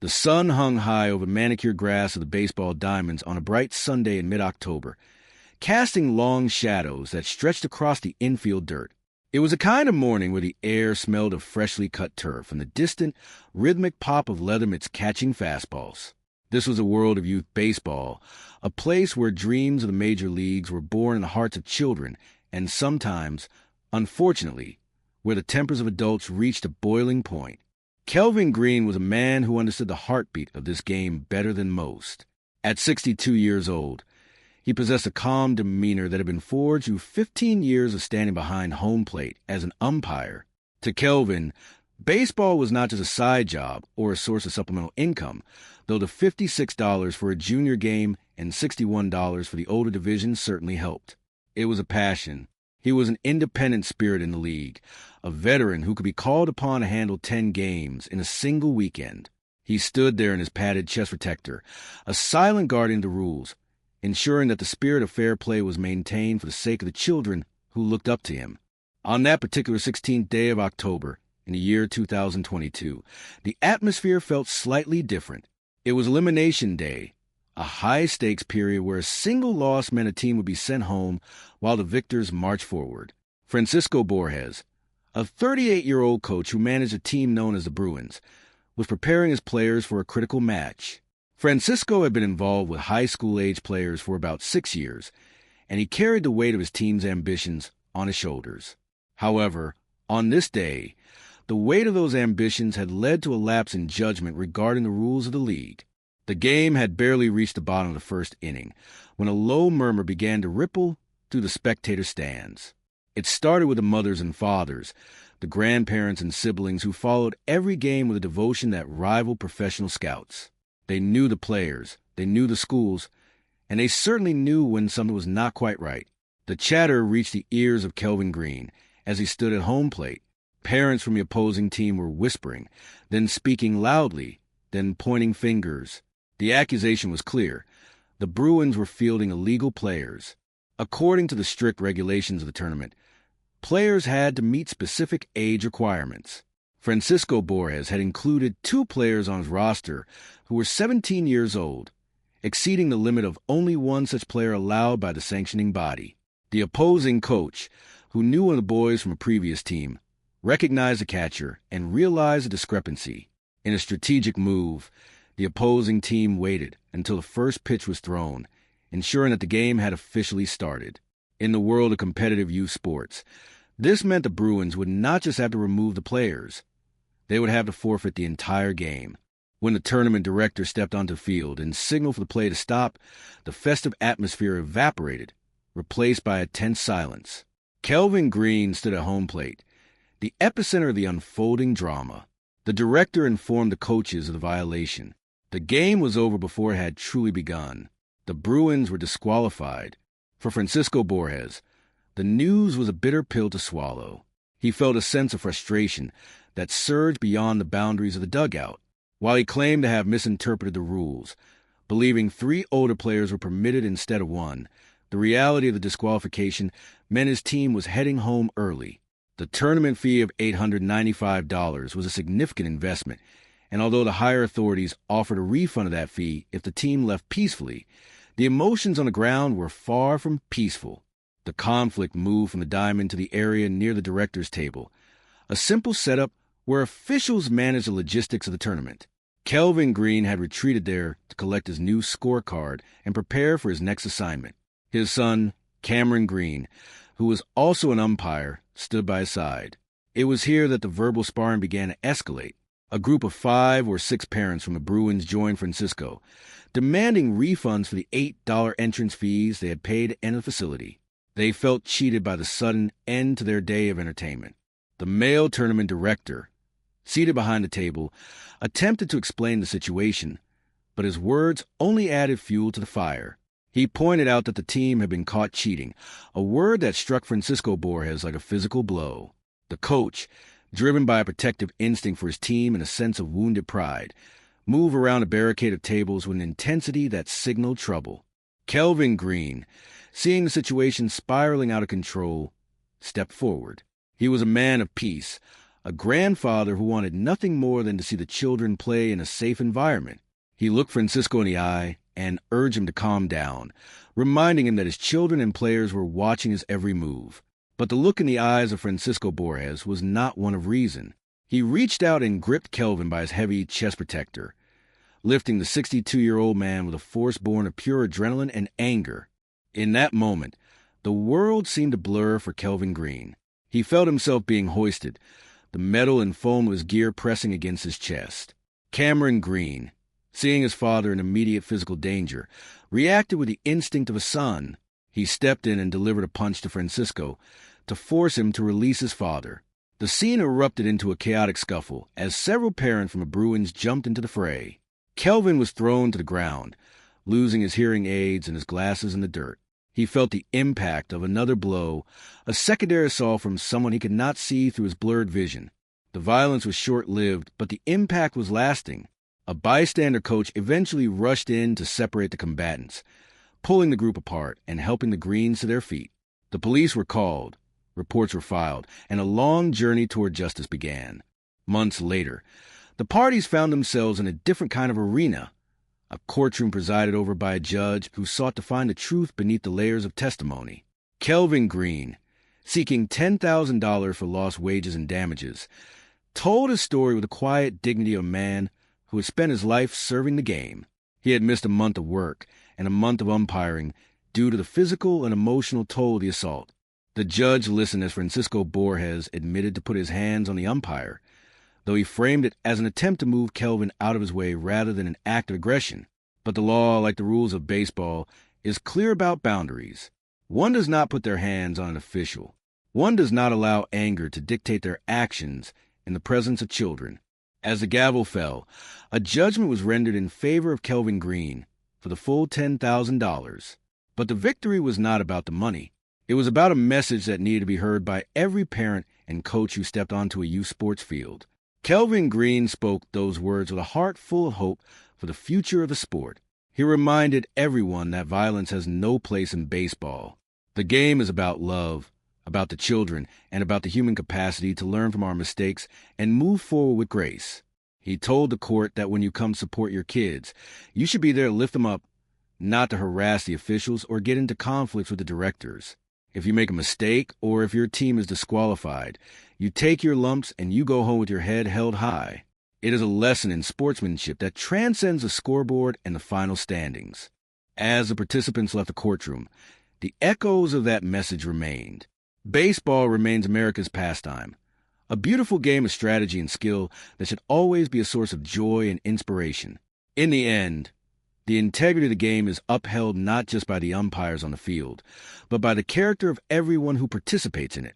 The sun hung high over the manicured grass of the baseball diamonds on a bright Sunday in mid-October, casting long shadows that stretched across the infield dirt. It was a kind of morning where the air smelled of freshly cut turf and the distant, rhythmic pop of leather mitts catching fastballs. This was a world of youth baseball, a place where dreams of the major leagues were born in the hearts of children, and sometimes, unfortunately, where the tempers of adults reached a boiling point. Kelvin Green was a man who understood the heartbeat of this game better than most. At 62 years old, he possessed a calm demeanor that had been forged through 15 years of standing behind home plate as an umpire. To Kelvin, baseball was not just a side job or a source of supplemental income, though the $56 for a junior game and $61 for the older division certainly helped. It was a passion. He was an independent spirit in the league, a veteran who could be called upon to handle 10 games in a single weekend. He stood there in his padded chest protector, a silent guardian of the rules, ensuring that the spirit of fair play was maintained for the sake of the children who looked up to him. On that particular 16th day of October, in the year 2022, the atmosphere felt slightly different. It was Elimination Day, a high-stakes period where a single loss meant a team would be sent home while the victors marched forward. Francisco Borges, a 38-year-old coach who managed a team known as the Bruins, was preparing his players for a critical match. Francisco had been involved with high school-age players for about 6 years, and he carried the weight of his team's ambitions on his shoulders. However, on this day, the weight of those ambitions had led to a lapse in judgment regarding the rules of the league. The game had barely reached the bottom of the first inning when a low murmur began to ripple through the spectator stands. It started with the mothers and fathers, the grandparents and siblings who followed every game with a devotion that rivaled professional scouts. They knew the players, they knew the schools, and they certainly knew when something was not quite right. The chatter reached the ears of Kelvin Green as he stood at home plate. Parents from the opposing team were whispering, then speaking loudly, then pointing fingers. The accusation was clear. The Bruins were fielding illegal players. According to the strict regulations of the tournament, players had to meet specific age requirements. Francisco Borges had included 2 players on his roster who were 17 years old, exceeding the limit of only one such player allowed by the sanctioning body. The opposing coach, who knew one of the boys from a previous team, recognized the catcher and realized the discrepancy. In a strategic move, the opposing team waited until the first pitch was thrown, ensuring that the game had officially started. In the world of competitive youth sports, this meant the Bruins would not just have to remove the players. They would have to forfeit the entire game. When the tournament director stepped onto the field and signaled for the play to stop, the festive atmosphere evaporated, replaced by a tense silence. Kelvin Green stood at home plate, the epicenter of the unfolding drama. The director informed the coaches of the violation. The game was over before it had truly begun. The Bruins were disqualified. For Francisco Borges, the news was a bitter pill to swallow. He felt a sense of frustration that surged beyond the boundaries of the dugout. While he claimed to have misinterpreted the rules, believing 3 older players were permitted instead of 1, the reality of the disqualification meant his team was heading home early. The tournament fee of $895 was a significant investment, and although the higher authorities offered a refund of that fee if the team left peacefully, the emotions on the ground were far from peaceful. The conflict moved from the diamond to the area near the director's table, a simple setup where officials managed the logistics of the tournament. Kelvin Green had retreated there to collect his new scorecard and prepare for his next assignment. His son, Cameron Green, who was also an umpire, stood by his side. It was here that the verbal sparring began to escalate. A group of 5 or 6 parents from the Bruins joined Francisco, demanding refunds for the $8 entrance fees they had paid to enter the facility. They felt cheated by the sudden end to their day of entertainment. The male tournament director, seated behind the table, attempted to explain the situation, but his words only added fuel to the fire. He pointed out that the team had been caught cheating, a word that struck Francisco Borges like a physical blow. The coach, driven by a protective instinct for his team and a sense of wounded pride, moved around a barricade of tables with an intensity that signaled trouble. Kelvin Green, seeing the situation spiraling out of control, stepped forward. He was a man of peace, a grandfather who wanted nothing more than to see the children play in a safe environment. He looked Francisco in the eye and urged him to calm down, reminding him that his children and players were watching his every move. But the look in the eyes of Francisco Borges was not one of reason. He reached out and gripped Kelvin by his heavy chest protector, lifting the 62-year-old man with a force born of pure adrenaline and anger. In that moment, the world seemed to blur for Kelvin Green. He felt himself being hoisted, the metal and foam of his gear pressing against his chest. Cameron Green, seeing his father in immediate physical danger, reacted with the instinct of a son. He stepped in and delivered a punch to Francisco to force him to release his father. The scene erupted into a chaotic scuffle as several parents from the Bruins jumped into the fray. Kelvin was thrown to the ground, losing his hearing aids and his glasses in the dirt. He felt the impact of another blow, a secondary assault from someone he could not see through his blurred vision. The violence was short-lived, but the impact was lasting. A bystander coach eventually rushed in to separate the combatants, pulling the group apart and helping the Greens to their feet. The police were called, reports were filed, and a long journey toward justice began. Months later, the parties found themselves in a different kind of arena, a courtroom presided over by a judge who sought to find the truth beneath the layers of testimony. Kelvin Green, seeking $10,000 for lost wages and damages, told his story with the quiet dignity of a man who had spent his life serving the game. He had missed a month of work and a month of umpiring due to the physical and emotional toll of the assault. The judge listened as Francisco Borges admitted to put his hands on the umpire, though he framed it as an attempt to move Kelvin out of his way rather than an act of aggression. But the law, like the rules of baseball, is clear about boundaries. One does not put their hands on an official. One does not allow anger to dictate their actions in the presence of children. As the gavel fell, a judgment was rendered in favor of Kelvin Green for the full $10,000. But the victory was not about the money. It was about a message that needed to be heard by every parent and coach who stepped onto a youth sports field. Kelvin Green spoke those words with a heart full of hope for the future of the sport. He reminded everyone that violence has no place in baseball. The game is about love, about the children, and about the human capacity to learn from our mistakes and move forward with grace. He told the court that when you come support your kids, you should be there to lift them up, not to harass the officials or get into conflicts with the directors. If you make a mistake or if your team is disqualified, you take your lumps and you go home with your head held high. It is a lesson in sportsmanship that transcends the scoreboard and the final standings. As the participants left the courtroom, the echoes of that message remained. Baseball remains America's pastime, a beautiful game of strategy and skill that should always be a source of joy and inspiration. In the end, the integrity of the game is upheld not just by the umpires on the field, but by the character of everyone who participates in it.